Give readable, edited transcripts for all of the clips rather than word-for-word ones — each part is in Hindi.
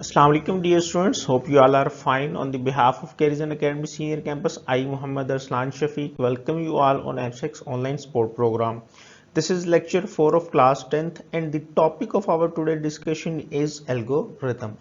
Assalamu alaikum dear students, hope you all are fine. On the behalf of Kerizan Academy Senior Campus, I Muhammad Arslan Shafiq welcome you all on FSEX online sport program. This is lecture 4 of class 10th and the topic of our today discussion is algorithm.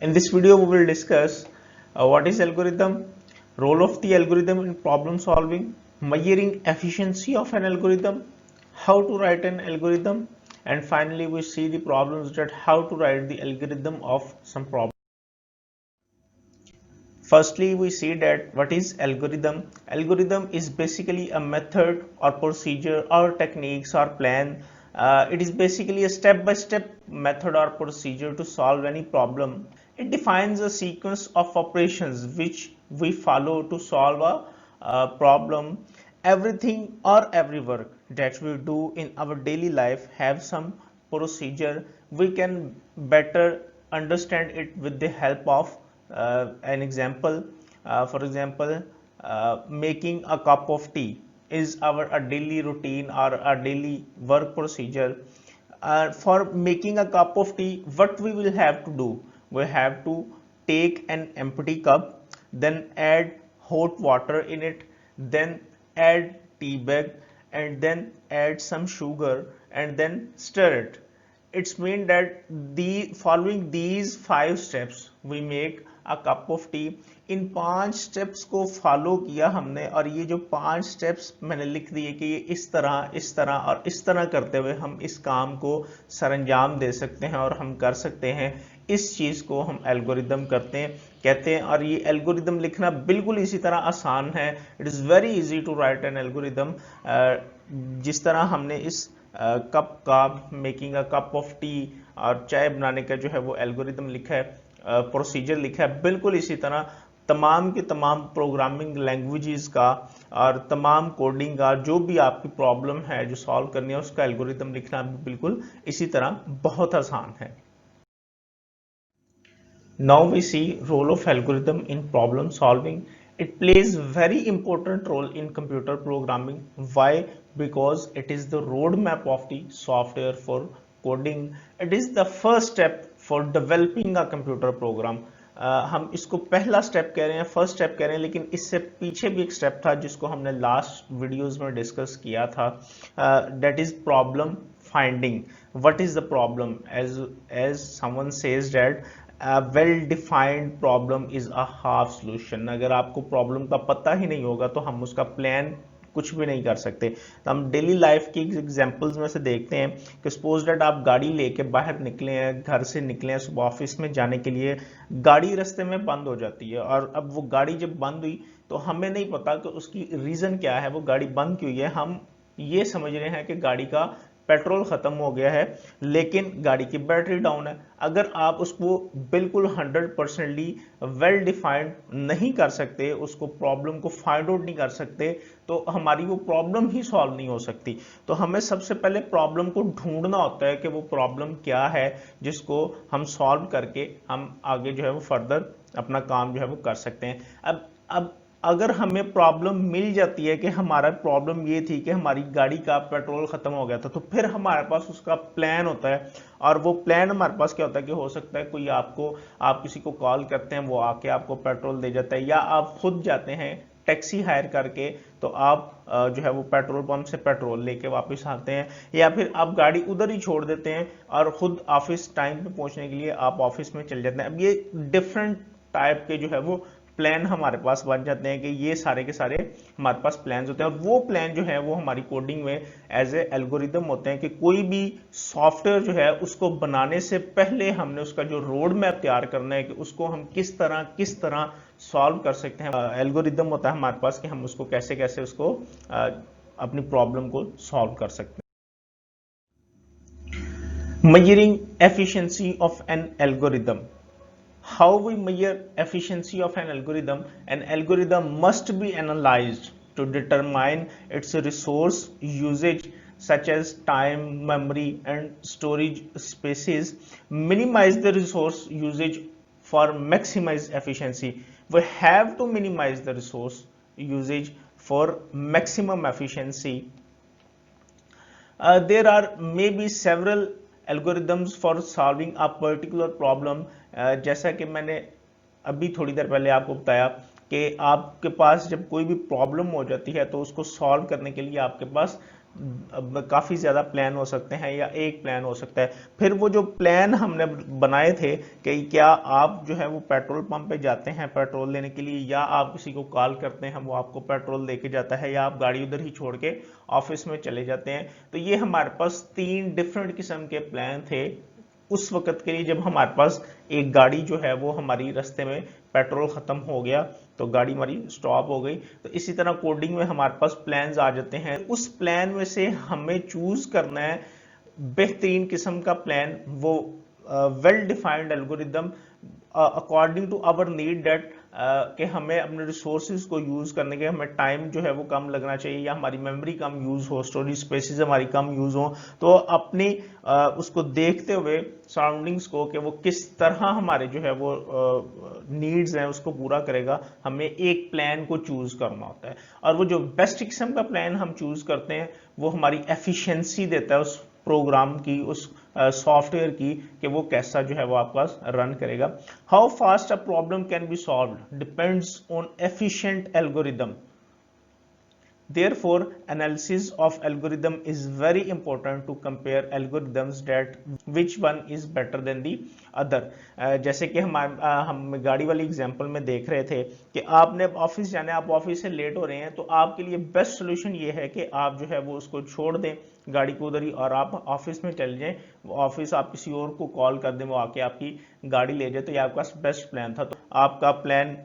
In this video we will discuss what is algorithm, role of the algorithm in problem solving, measuring efficiency of an algorithm, how to write an algorithm, and finally we see the problems that how to write the algorithm of some problem. Firstly, we see that what is algorithm? Algorithm is basically a method or procedure or techniques or plan. It is basically a step-by-step method or procedure to solve any problem. It defines a sequence of operations which we follow to solve a problem. Everything or every work that we do in our daily life have some procedure. We can better understand it with the help of an example. For example, making a cup of tea is our a daily routine or a daily work procedure. For making a cup of tea, what we will have to do? We have to take an empty cup, then add hot water in it, then add tea bag, and then add some sugar, and then stir it. It's mean that the following these 5 steps we make a cup of tea. In 5 steps को फॉलो किया हमने और ये जो 5 स्टेप्स मैंने लिख दिए कि ये इस तरह और इस तरह करते हुए हम इस काम को सरंजाम दे सकते हैं और हम कर सकते हैं। इस चीज को हम एल्गोरिदम कहते हैं और ये एल्गोरिदम लिखना बिल्कुल इसी तरह आसान है। It is very easy to write an algorithm. जिस तरह हमने इस कप का making a cup of tea और चाय बनाने का जो है वो एल्गोरिदम लिखा है, प्रोसीजर लिखा है, बिल्कुल इसी तरह तमाम के तमाम प्रोग्रामिंग लैंग्वेजेस का और तमाम कोडिंग का जो भी आपकी प्रॉब्लम है जो सॉल्व करनी है उसका एल्गोरिदम लिखना बिल्कुल इसी तरह बहुत आसान है। Now we see role of algorithm in problem solving. It plays very important role in computer programming. Why? Because it is the roadmap of the software for coding. It is the first step for developing a computer program. हम इसको पहला स्टेप कह रहे हैं, फर्स्ट स्टेप कह रहे हैं, लेकिन इससे पीछे भी एक स्टेप था जिसको हमने लास्ट वीडियोस में डिस्कस किया था। That is problem finding. What is the problem? As someone says that a well defined problem is a half solution. अगर आपको प्रॉब्लम का पता ही नहीं होगा तो हम उसका प्लान कुछ भी नहीं कर सकते। तो हम डेली लाइफ की एग्जांपल्स में से देखते हैं कि सपोज दैट आप गाड़ी लेके बाहर निकले हैं, घर से निकले हैं सुबह ऑफिस में जाने के लिए, गाड़ी रास्ते में बंद हो जाती है और अब वो गाड़ी जब बंद हुई तो हमें नहीं पता कि उसकी रीजन क्या है, वो गाड़ी बंद क्यों हुई है। हम ये समझ रहे हैं कि गाड़ी का पेट्रोल खत्म हो गया है, लेकिन गाड़ी की बैटरी डाउन है। अगर आप उसको बिल्कुल 100%ली वेल डिफाइंड नहीं कर सकते, उसको प्रॉब्लम को फाइंड आउट नहीं कर सकते, तो हमारी वो प्रॉब्लम ही सॉल्व नहीं हो सकती। तो हमें सबसे पहले प्रॉब्लम को ढूंढना होता है कि वो प्रॉब्लम क्या है जिसको हम सॉल्व करके हम आगे जो है वो फर्दर अपना काम जो है वो कर सकते हैं। अब अगर हमें प्रॉब्लम मिल जाती है कि हमारा प्रॉब्लम ये थी कि हमारी गाड़ी का पेट्रोल खत्म हो गया था, तो फिर हमारे पास उसका प्लान होता है और वो प्लान हमारे पास क्या होता है कि हो सकता है कोई आप किसी को कॉल करते हैं, वो आके आपको पेट्रोल दे जाता है, या आप खुद जाते हैं टैक्सी हायर करके, तो आप जो है वो पेट्रोल पंप से पेट्रोल लेके वापस आते हैं, या फिर आप गाड़ी उधर ही छोड़ देते हैं और खुद ऑफिस टाइम पे पहुंचने के लिए आप ऑफिस में चल जाते हैं। अब ये डिफरेंट टाइप के जो है वो प्लान हमारे पास बन जाते हैं कि ये सारे के सारे हमारे पास प्लान्स होते हैं और वो प्लान जो है वो हमारी कोडिंग में एज ए एल्गोरिदम होते हैं कि कोई भी सॉफ्टवेयर जो है उसको बनाने से पहले हमने उसका जो रोड मैप तैयार करना है कि उसको हम किस तरह सॉल्व कर सकते हैं। एल्गोरिदम होता है हमारे पास कि हम उसको कैसे कैसे उसको अपनी प्रॉब्लम को सॉल्व कर सकते हैं। Measuring efficiency of N algorithm. How we measure efficiency of an algorithm must be analyzed to determine its resource usage such as time, memory and storage spaces. Minimize the resource usage for maximize efficiency. We have to minimize the resource usage for maximum efficiency. There are maybe several algorithms for solving a particular problem, जैसा कि मैंने अभी थोड़ी देर पहले आपको बताया कि आपके पास जब कोई भी प्रॉब्लम हो जाती है तो उसको सॉल्व करने के लिए आपके पास काफ़ी ज़्यादा प्लान हो सकते हैं या एक प्लान हो सकता है। फिर वो जो प्लान हमने बनाए थे कि क्या आप जो है वो पेट्रोल पंप पे जाते हैं पेट्रोल लेने के लिए, या आप किसी को कॉल करते हैं वो आपको पेट्रोल देके जाता है, या आप गाड़ी उधर ही छोड़ के ऑफिस में चले जाते हैं। तो ये हमारे पास 3 डिफरेंट किस्म के प्लान थे उस वक्त के लिए जब हमारे पास एक गाड़ी जो है वो हमारी रास्ते में पेट्रोल खत्म हो गया तो गाड़ी हमारी स्टॉप हो गई। तो इसी तरह कोडिंग में हमारे पास प्लान्स आ जाते हैं, उस प्लान में से हमें चूज करना है बेहतरीन किस्म का प्लान, वो well defined algorithm according to our need that, कि हमें अपने रिसोर्सेज को यूज करने के हमें टाइम जो है वो कम लगना चाहिए या हमारी मेमोरी कम यूज हो, स्टोरेज स्पेसेस हमारी कम यूज हो। तो अपनी उसको देखते हुए सराउंडिंग्स को कि वो किस तरह हमारे जो है वो नीड्स हैं उसको पूरा करेगा, हमें एक प्लान को चूज करना होता है। और वो जो बेस्ट किस्म का प्लान हम चूज करते हैं वो हमारी एफिशिएंसी देता है उस प्रोग्राम की, उस सॉफ्टवेयर की, कि वो कैसा जो है वो आपका रन करेगा। How fast a problem can be solved depends on efficient algorithm. Therefore, analysis of algorithm is very important to compare algorithms that which one is better than the other। जैसे कि हम गाड़ी वाली एग्जांपल में देख रहे थे कि आपने ऑफिस जाना है, आप ऑफिस से लेट हो रहे हैं, तो आपके लिए बेस्ट सोल्यूशन ये है कि आप जो है वो उसको छोड़ दें गाड़ी को उधर ही और आप ऑफिस में चले जाएं। ऑफिस आप किसी और को कॉल कर दें, वो आके आपकी गाड़ी ले जाए। तो ये आपका बेस्ट प्लान था। तो आपका प्लान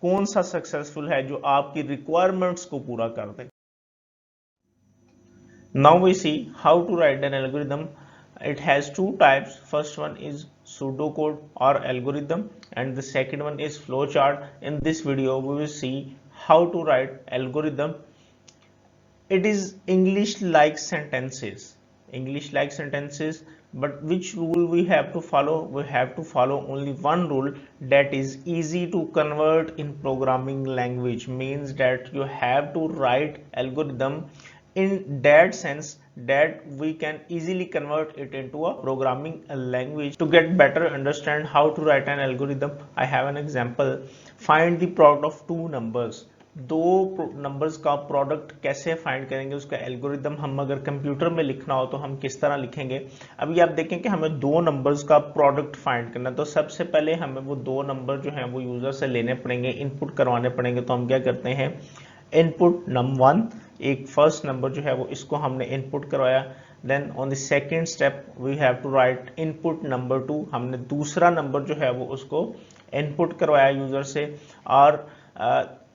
कौन सा सक्सेसफुल है जो आपकी रिक्वायरमेंट्स को पूरा कर दे। Now we see how to write an algorithm. It has two types. First one is pseudocode or algorithm and the second one is flowchart. In this video we will see how to write algorithm. It is English like sentences. English like sentences, but which rule we have to follow? We have to follow only one rule, that is easy to convert in programming language, means that you have to write algorithm in that sense that we can easily convert it into a programming language. To get better understand how to write an algorithm, I have an example. Find the product of two numbers. दो नंबर्स का प्रोडक्ट कैसे फाइंड करेंगे, उसका एल्गोरिदम हम अगर कंप्यूटर में लिखना हो तो हम किस तरह लिखेंगे। अभी आप देखें कि हमें दो नंबर्स का प्रोडक्ट फाइंड करना है, तो सबसे पहले हमें वो दो नंबर जो हैं वो यूजर से लेने पड़ेंगे, इनपुट करवाने पड़ेंगे। तो हम क्या करते हैं, इनपुट नंबर 1, एक फर्स्ट नंबर जो है वो इसको हमने इनपुट करवाया। Then on the second step we have to write input number 2, हमने दूसरा नंबर जो है वो उसको इनपुट करवाया यूजर से। और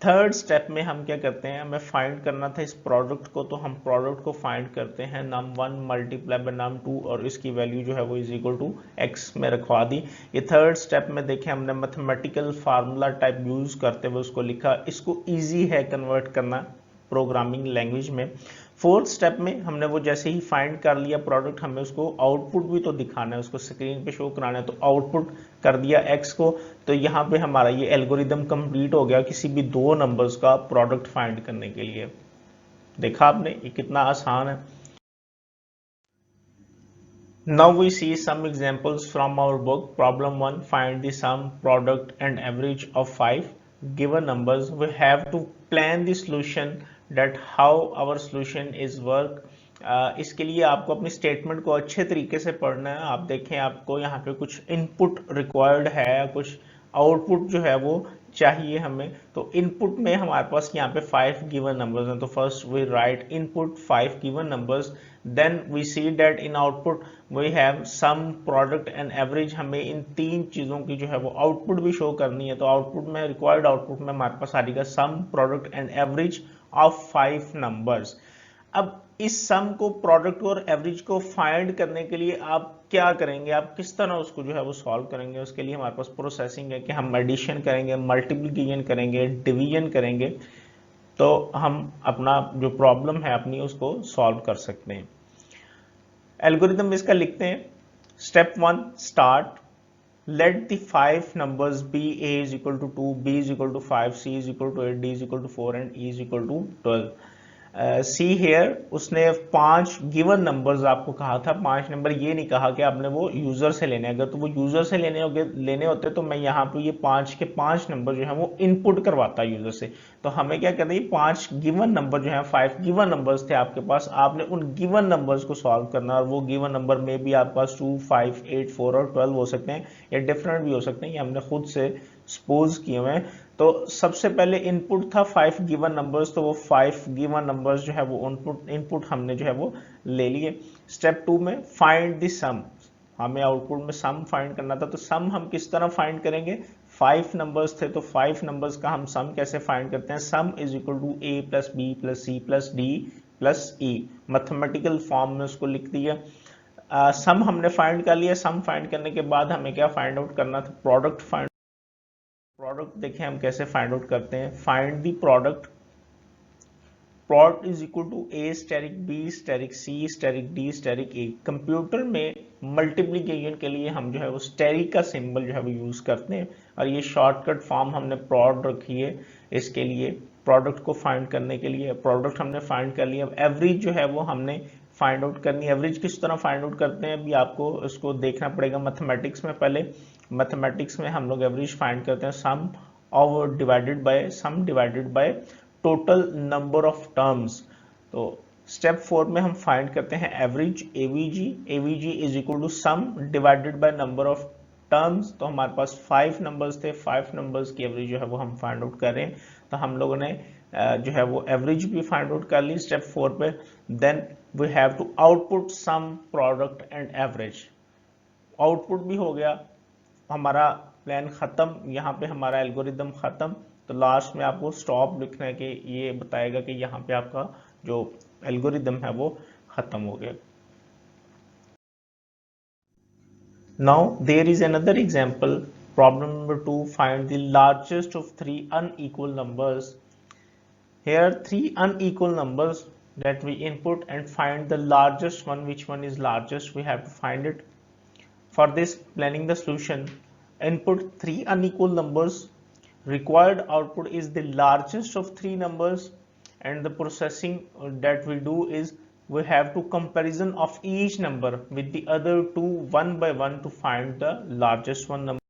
थर्ड स्टेप में हम क्या करते हैं, हमें फाइंड करना था इस प्रोडक्ट को, तो हम प्रोडक्ट को फाइंड करते हैं num1 मल्टीप्लाई बाय num2 और इसकी वैल्यू जो है वो इज इक्वल टू x में रखवा दी। ये थर्ड स्टेप में देखें हमने मैथमेटिकल फार्मूला टाइप यूज करते हुए उसको लिखा, इसको इजी है कन्वर्ट करना प्रोग्रामिंग लैंग्वेज में। फोर्थ स्टेप में हमने वो जैसे ही फाइंड कर लिया प्रोडक्ट, हमें उसको आउटपुट भी तो दिखाना है, उसको स्क्रीन पे शो कराना है, तो आउटपुट कर दिया x को। तो यहाँ पे हमारा ये एल्गोरिदम कंप्लीट हो गया किसी भी दो नंबर्स का प्रोडक्ट फाइंड करने के लिए। देखा आपने ये कितना आसान है। Now we see some examples from our book. Problem 1, find the sum, product and average of 5 given numbers. We have to plan the solution, that how our solution is work. इसके लिए आपको अपनी स्टेटमेंट को अच्छे तरीके से पढ़ना है। आप देखें आपको यहाँ पे कुछ इनपुट रिक्वायर्ड है, कुछ आउटपुट जो है वो चाहिए हमें। तो इनपुट में हमारे पास यहाँ पे 5 गिवन नंबर्स हैं, तो first we write input 5 given numbers. Then we see that in output we have sum, product and average. हमें इन तीन चीज़ों की जो है वो आउटपुट भी शो करनी है। तो आउटपुट में, रिक्वायर्ड आउटपुट में हमारे पास आ जाएगा sum, product and average of 5 numbers. अब इस सम को, प्रोडक्ट और एवरेज को फाइंड करने के लिए आप क्या करेंगे, आप किस तरह उसको जो है वो सॉल्व करेंगे। उसके लिए हमारे पास प्रोसेसिंग है कि हम एडिशन करेंगे, मल्टीप्लिकेशन करेंगे, डिवीजन करेंगे, तो हम अपना जो प्रॉब्लम है अपनी उसको सॉल्व कर सकते हैं। एल्गोरिथम इसका लिखते हैं। Step 1 start, let the 5 numbers be a is equal to 2, b is equal to 5, c is equal to 8, d is equal to 4 and e is equal to 12. See here, उसने 5 गिवन नंबर्स आपको कहा था, 5 नंबर, ये नहीं कहा कि आपने वो यूजर से लेने, अगर तो वो यूजर से लेने होते तो मैं यहाँ पे ये 5 के 5 नंबर जो है वो इनपुट करवाता यूजर से। तो हमें क्या करना है, 5 गिवन नंबर जो है, 5 गिवन नंबर्स थे आपके पास, आपने उन गिवन नंबर्स को सॉल्व करना, और वो गिवन नंबर में भी आपके पास 2, 5, 8, 4 और 12 हो सकते हैं, या डिफरेंट भी हो सकते हैं, ये हमने खुद से सपोज किए हुए हैं। तो सबसे पहले इनपुट था 5 गिवन नंबर्स, तो वो 5 गिवन नंबर्स जो है वो इनपुट हमने जो है वो ले लिए। स्टेप 2 में फाइंड द सम, हमें आउटपुट में सम फाइंड करना था, तो सम हम किस तरह फाइंड करेंगे, 5 नंबर्स थे तो 5 नंबर्स का हम सम कैसे फाइंड करते हैं, sum is equal to a plus B plus C plus D plus E, mathematical form में उसको लिख दिया। सम हमने फाइंड कर लिया, सम फाइंड करने के बाद हमें क्या फाइंड आउट करना था, प्रोडक्ट फाइंड। प्रोडक्ट देखें हम कैसे फाइंड आउट करते हैं, find the product, product is equal to A asterisk B asterisk C asterisk D asterisk A. Computer में मल्टीप्लीकेशन के लिए हम जो है वो स्टेरिक का सिंबल जो है वो यूज करते हैं, और ये शॉर्टकट फॉर्म हमने प्रोड रखी है इसके लिए, प्रोडक्ट को फाइंड करने के लिए। प्रोडक्ट हमने फाइंड कर लिया, अब एवरेज जो है वो हमने फाइंड आउट करनी है। एवरेज किस तरह फाइंड आउट करते हैं, अभी आपको इसको देखना पड़ेगा मैथमेटिक्स में। पहले मैथमेटिक्स में हम लोग एवरेज फाइंड करते हैं, sum divided by total number of terms. तो स्टेप 4 में हम फाइंड करते हैं average, AVG is equal to sum divided by number of terms. तो हमारे पास 5 नंबर्स थे, 5 नंबर्स की एवरेज जो है वो हम फाइंड आउट कर रहे हैं, तो हम लोगों ने जो है वो एवरेज भी फाइंड आउट कर ली स्टेप 4 पे। Then we have to output sum product and average, output भी हो गया, हमारा प्लान खत्म, यहाँ पे हमारा एल्गोरिदम खत्म। तो लास्ट में आपको स्टॉप लिखना है कि ये बताएगा कि यहाँ पे आपका जो एल्गोरिदम है वो खत्म हो गया। Now there is another example, problem number 2, find the largest of 3 unequal numbers. Here 3 unequal numbers that we input and find the largest one. Which one is largest? We have to find it. For this, planning the solution, input 3 unequal numbers. Required output is the largest of 3 numbers, and the processing that we do is we have to comparison of each number with the other two one by one to find the largest one number.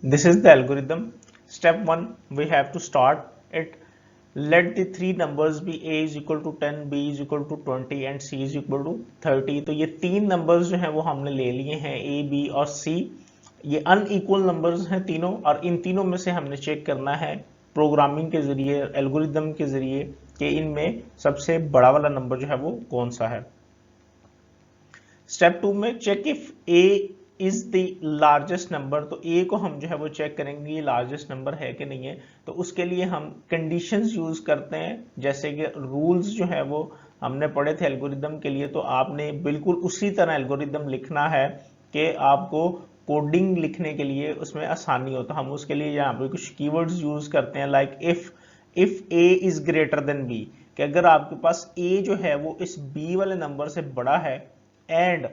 This is the algorithm. Step 1, we have to start it. Let the 3 numbers be a is equal to 10, b is equal to 20 and c is equal to 30. तो ये 3 नंबर्स जो हैं वो हमने ले लिए हैं, a, b और c। ये अनइक्वल नंबर्स हैं तीनों, और इन तीनों में से हमने चेक करना है प्रोग्रामिंग के जरिए, एल्गोरिदम के जरिए, कि इनमें सबसे बड़ा वाला नंबर जो है वो कौन सा है। स्टेप 2 में check if a is the largest number, तो a को हम जो है वो चेक करेंगे ये लार्जेस्ट नंबर है कि नहीं है। तो उसके लिए हम कंडीशंस यूज करते हैं, जैसे कि रूल्स जो है वो हमने पढ़े थे एल्गोरिदम के लिए, तो आपने बिल्कुल उसी तरह एल्गोरिदम लिखना है कि आपको कोडिंग लिखने के लिए उसमें आसानी हो। तो हम उसके लिए यहाँ पे कुछ कीवर्ड्स यूज करते हैं, like if a is greater than b, कि अगर आपके पास a जो है वो इस b वाले नंबर से बड़ा है, and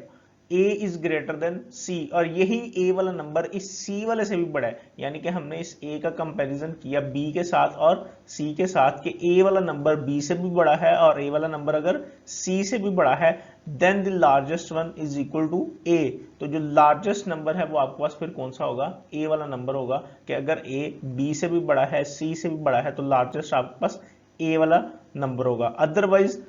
a is greater than c, और यही a वाला नंबर इस c वाले से भी बड़ा है, यानी कि हमने इस a का कंपैरिजन किया b के साथ और c के साथ, कि a वाला नंबर b से भी बड़ा है और a वाला नंबर अगर c से भी बड़ा है, then the largest one is equal to a। तो जो लार्जेस्ट नंबर है वो आपके पास फिर कौन सा होगा, a वाला नंबर होगा, कि अगर a b से भी बड़ा है, c से भी बड़ा है, तो लार्जेस्ट आपके पास a वाला नंबर होगा। अदरवाइज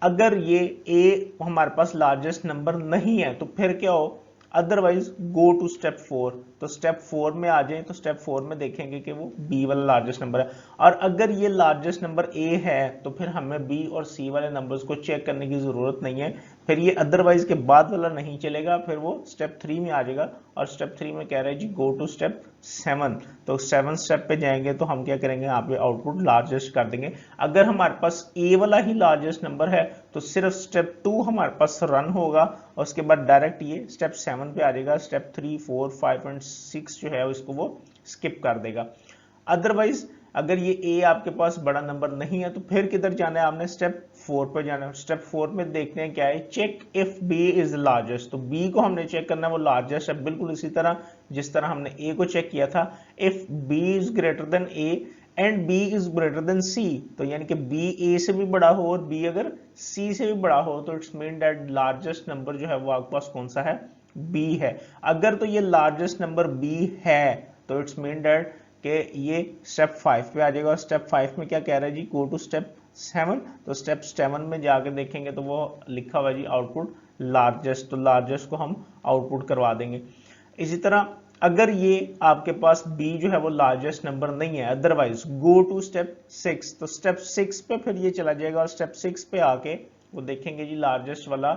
अगर ये a हमारे पास लार्जेस्ट नंबर नहीं है तो फिर क्या हो, अदरवाइज गो टू स्टेप 4। तो स्टेप 4 में आ जाए, तो स्टेप 4 में देखेंगे कि वो b वाला लार्जेस्ट नंबर है, और अगर ये लार्जेस्ट नंबर a है तो फिर हमें b और c वाले नंबर्स को चेक करने की जरूरत नहीं है, फिर ये अदरवाइज के बाद वाला नहीं चलेगा, फिर वो स्टेप 3 में आ जाएगा। और स्टेप 3 में कह रहे हैं जी गो टू स्टेप 7। तो 7 स्टेप पे जाएंगे तो हम क्या करेंगे, यहाँ पे आउटपुट लार्जेस्ट कर देंगे। अगर हमारे पास a वाला ही लार्जेस्ट नंबर है तो सिर्फ स्टेप 2 हमारे पास रन होगा, और उसके बाद डायरेक्ट ये स्टेप 7 पे आ जाएगा। स्टेप 3, 4, 5 एंड 6 जो है इसको वो स्किप कर देगा। अदरवाइज अगर ये a आपके पास बड़ा नंबर नहीं है तो फिर किधर जाना है, आपने स्टेप 4 पर जाना है। स्टेप 4 में देखते हैं क्या है, check if b is largest. तो b को हमने चेक करना है वो लार्जेस्ट है, बिल्कुल इसी तरह जिस तरह हमने a को चेक किया था। If b is greater than a and b is greater than c, तो यानी कि b a से भी बड़ा हो और b अगर c से भी बड़ा हो तो it's mean that largest number जो है वो आपके पास कौन सा है, b है। अगर तो ये लार्जेस्ट नंबर b है तो इट्स मीन दैट कि ये स्टेप 5 पे आ जाएगा। स्टेप 5 में क्या कह रहा है जी, गो टू स्टेप 7, तो स्टेप 7 में जाके देखेंगे तो वो लिखा हुआ है जी आउटपुट लार्जेस्ट, तो लार्जेस्ट को हम आउटपुट करवा देंगे। इसी तरह अगर ये आपके पास b जो है वो लार्जेस्ट नंबर नहीं है, अदरवाइज गो टू स्टेप 6, तो स्टेप 6 पे फिर ये चला जाएगा और स्टेप 6 पे आके वो देखेंगे जी लार्जेस्ट वाला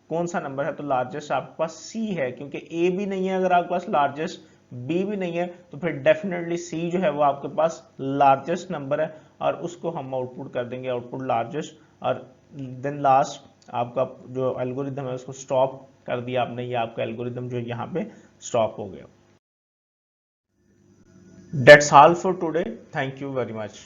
कौन सा नंबर है, तो लार्जेस्ट आपके पास c है, क्योंकि a भी नहीं है अगर आपके पास, लार्जेस्ट b भी नहीं है, तो फिर डेफिनेटली c जो है वो आपके पास लार्जेस्ट नंबर है और उसको हम आउटपुट कर देंगे, आउटपुट लार्जेस्ट। और देन लास्ट आपका जो एल्गोरिदम है उसको स्टॉप कर दिया आपने, ये आपका एल्गोरिदम जो यहाँ पे स्टॉप हो गया। That's all for today. Thank you very much.